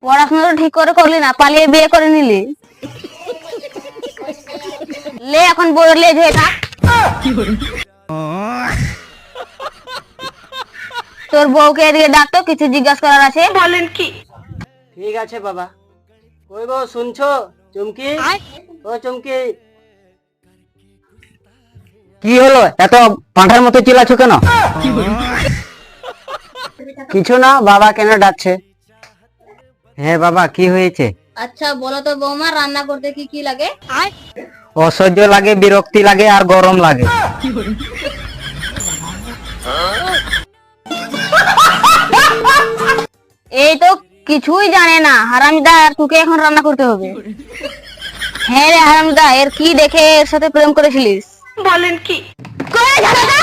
পড়াশোনা ঠিক করে করলি না, পালিয়ে বিয়ে করে নিলি। লে এখন বলে হয়ে থাক। তোর বউকে এদিকে ডাক তো, কিছু জিজ্ঞাসা করার আছে। বলেন কি? ঠিক আছে বাবা। কই গো শুনছো? চুমকি, ও চুমকি। কি হলো, এত পাঁঠার মতো চিল্লাছো কেন? কিছু না, বাবা কেন ডাকছে? হ্যাঁ বাবা, কি হয়েছে? আচ্ছা বলো তো বৌমা, রান্না করতে কি কি লাগে? অসহ্য লাগে, বিরক্তি লাগে আর গরম লাগে। এই তো কিছুই জানে না হারামদা, আর তোকে এখন রান্না করতে হবে। হ্যাঁ রে হারামদা, এর কি দেখে এর সাথে প্রেম করেছিলিস? বলেন কি? কই ঝাড়াটা?